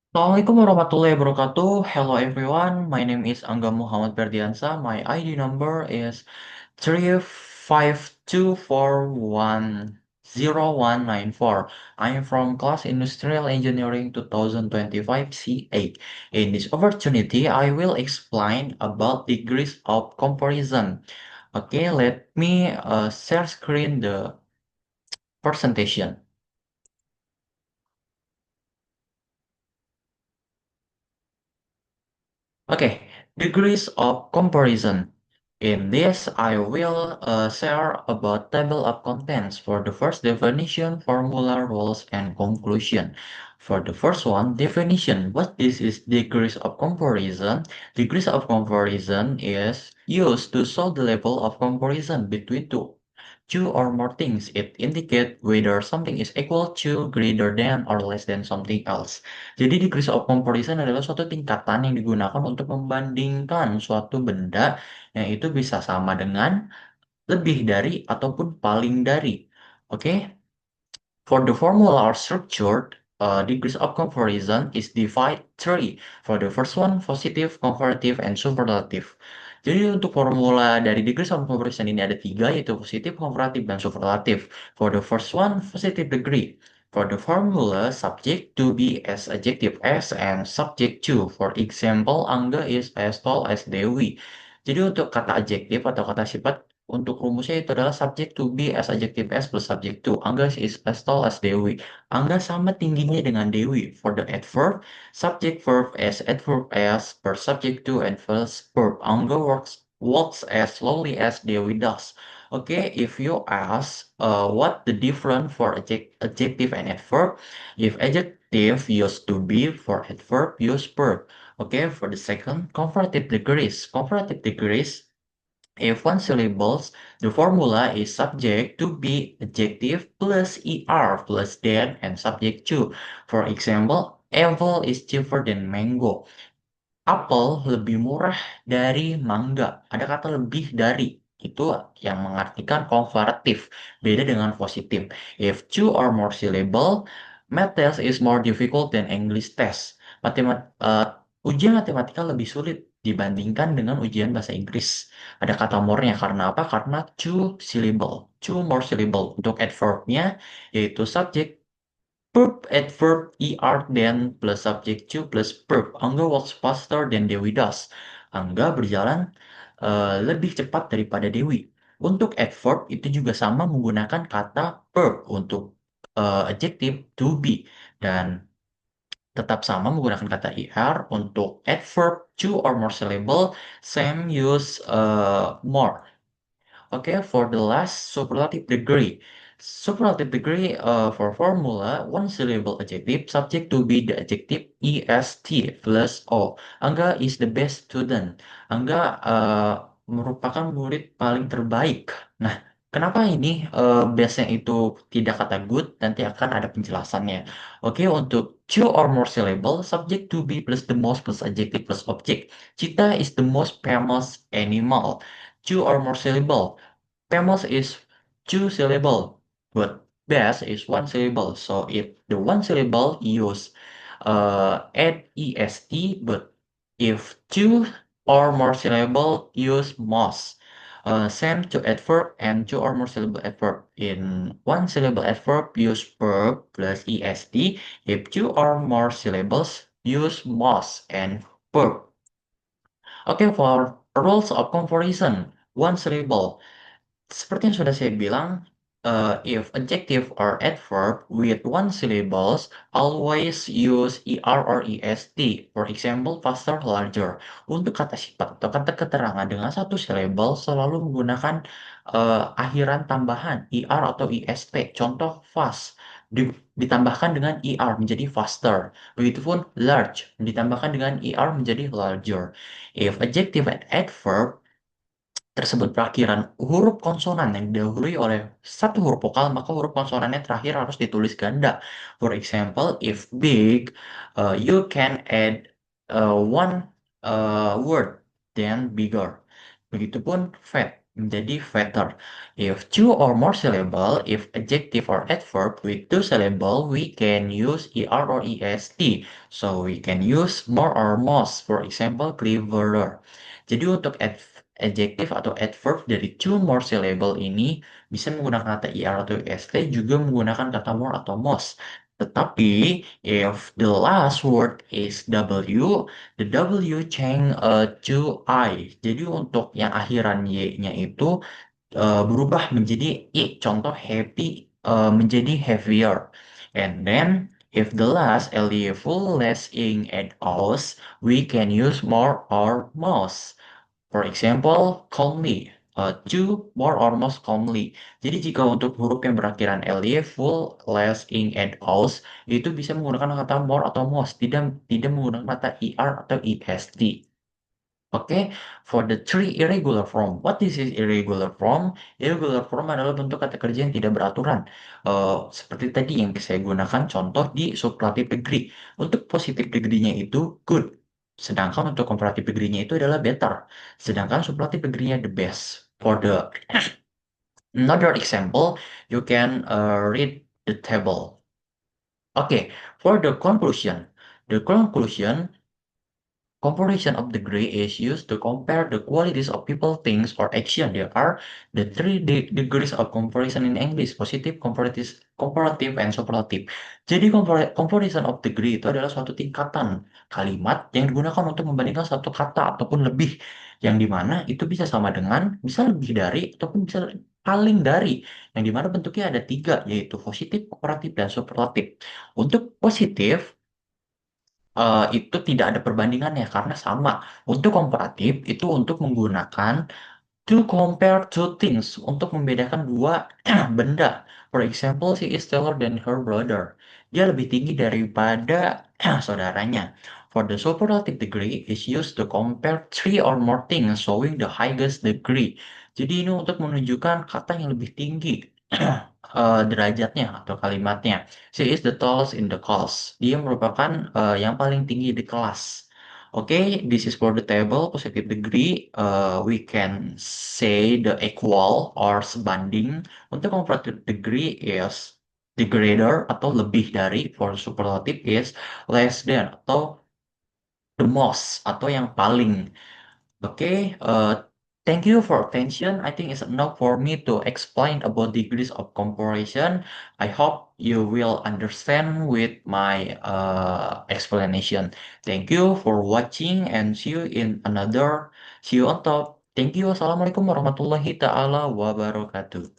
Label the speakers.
Speaker 1: Assalamualaikum warahmatullahi wabarakatuh. Hello everyone. My name is Angga Muhammad Ferdiansa. My ID number is 352410194. I am from class Industrial Engineering 2025 C8. In this opportunity, I will explain about degrees of comparison. Okay, let me share screen the presentation. Okay, degrees of comparison. In this, I will share about table of contents for the first definition, formula, rules, and conclusion. For the first one, definition. What this is degrees of comparison? Degrees of comparison is used to show the level of comparison between two or more things. It indicate whether something is equal to, greater than, or less than something else. Jadi degrees of comparison adalah suatu tingkatan yang digunakan untuk membandingkan suatu benda yang itu bisa sama dengan, lebih dari, ataupun paling dari. Oke? For the formula or structure, degrees of comparison is divided three. For the first one, positive, comparative, and superlative. Jadi untuk formula dari degrees of comparison ini ada tiga, yaitu positif, comparative, dan superlative. For the first one, positive degree. For the formula, subject to be as adjective as and subject to. For example, Angga is as tall as Dewi. Jadi untuk kata adjektif atau kata sifat, untuk rumusnya itu adalah subject to be as adjective as plus subject to. Angga is as tall as Dewi. Angga sama tingginya dengan Dewi. For the adverb, subject verb as per subject to and first verb. Angga walks as slowly as Dewi does. Okay, if you ask what the difference for adjective and adverb, if adjective used to be, for adverb use verb. Okay, for the second, comparative degrees. Comparative degrees, if one syllables, the formula is subject to be adjective plus er plus than and subject to. For example, apple is cheaper than mango. Apel lebih murah dari mangga. Ada kata lebih dari. Itu yang mengartikan komparatif. Beda dengan positif. If two or more syllable, math test is more difficult than English test. Ujian matematika lebih sulit dibandingkan dengan ujian bahasa Inggris. Ada kata more-nya. Karena apa? Karena two syllable. Two more syllable. Untuk adverb-nya, yaitu subject, verb, adverb, er, then, plus subject to, plus verb. Angga walks faster than Dewi does. Angga berjalan lebih cepat daripada Dewi. Untuk adverb itu juga sama menggunakan kata verb untuk adjective to be. Dan tetap sama menggunakan kata er untuk adverb two or more syllable, same use more. Okay, for the last, superlative degree. Superlative degree for formula, one syllable adjective, subject to be the adjective est plus o. Angga is the best student. Angga merupakan murid paling terbaik. Nah, kenapa ini base-nya itu tidak kata good? Nanti akan ada penjelasannya. Oke, untuk two or more syllable, subject to be plus the most plus adjective plus object. Cheetah is the most famous animal. Two or more syllable. Famous is two syllable, but best is one syllable. So if the one syllable use add est, but if two or more syllable use most. Same to adverb and two or more syllable adverb. In one syllable adverb use verb plus est. If two or more syllables use most and verb. Okay, for rules of comparison, one syllable. Seperti yang sudah saya bilang, if adjective or adverb with one syllables, always use er or est. For example, faster, larger. Untuk kata sifat atau kata keterangan dengan satu syllable selalu menggunakan akhiran tambahan er atau est. Contoh fast ditambahkan dengan er menjadi faster. Begitupun large ditambahkan dengan er menjadi larger. If adjective and adverb tersebut berakhiran huruf konsonan yang didahului oleh satu huruf vokal, maka huruf konsonannya terakhir harus ditulis ganda. For example, if big, you can add one word, then bigger. Begitupun fat. menjadi better. If two or more syllable, if adjective or adverb with two syllable, we can use er or est. So we can use more or most. For example, cleverer. Jadi untuk adjective atau adverb dari two more syllable ini bisa menggunakan kata er atau est, juga menggunakan kata more atau most. Tetapi if the last word is w, the W change to I. Jadi untuk yang akhiran Y-nya itu berubah menjadi I. Contoh happy menjadi heavier. And then if the last LE full less ing and aus, we can use more or most. For example, calmly. To more or most calmly. Jadi jika untuk huruf yang berakhiran ly, full, less, ing, and aus, itu bisa menggunakan kata more atau most, tidak menggunakan kata er atau est. Oke, for the three irregular form. What is irregular form? Irregular form adalah bentuk kata kerja yang tidak beraturan. Seperti tadi yang saya gunakan contoh di superlative degree. Untuk positive degree-nya itu good. Sedangkan untuk comparative degree-nya itu adalah better. Sedangkan superlative degree-nya the best. For the another example, you can read the table. Okay, for the conclusion. The conclusion comparison of degree is used to compare the qualities of people, things, or action. There are the three degrees of comparison in English: positive, comparative, and superlative. Jadi comparison of degree itu adalah suatu tingkatan kalimat yang digunakan untuk membandingkan satu kata ataupun lebih, yang dimana itu bisa sama dengan, bisa lebih dari, ataupun bisa paling dari, yang dimana bentuknya ada tiga, yaitu positif, komparatif, dan superlatif. Untuk positif, itu tidak ada perbandingannya karena sama. Untuk komparatif itu untuk menggunakan to compare two things, untuk membedakan dua benda. For example, she is taller than her brother. Dia lebih tinggi daripada saudaranya. For the superlative degree is used to compare three or more things showing the highest degree. Jadi ini untuk menunjukkan kata yang lebih tinggi derajatnya atau kalimatnya. She is the tallest in the class. Dia merupakan yang paling tinggi di kelas. Oke, this is for the table positive degree. We can say the equal or sebanding. Untuk comparative degree is the greater atau lebih dari. For superlative is less than atau the most atau yang paling. Okay, thank you for attention. I think it's enough for me to explain about degrees of comparison. I hope you will understand with my explanation. Thank you for watching and see you on top. Thank you. Assalamualaikum warahmatullahi taala wabarakatuh.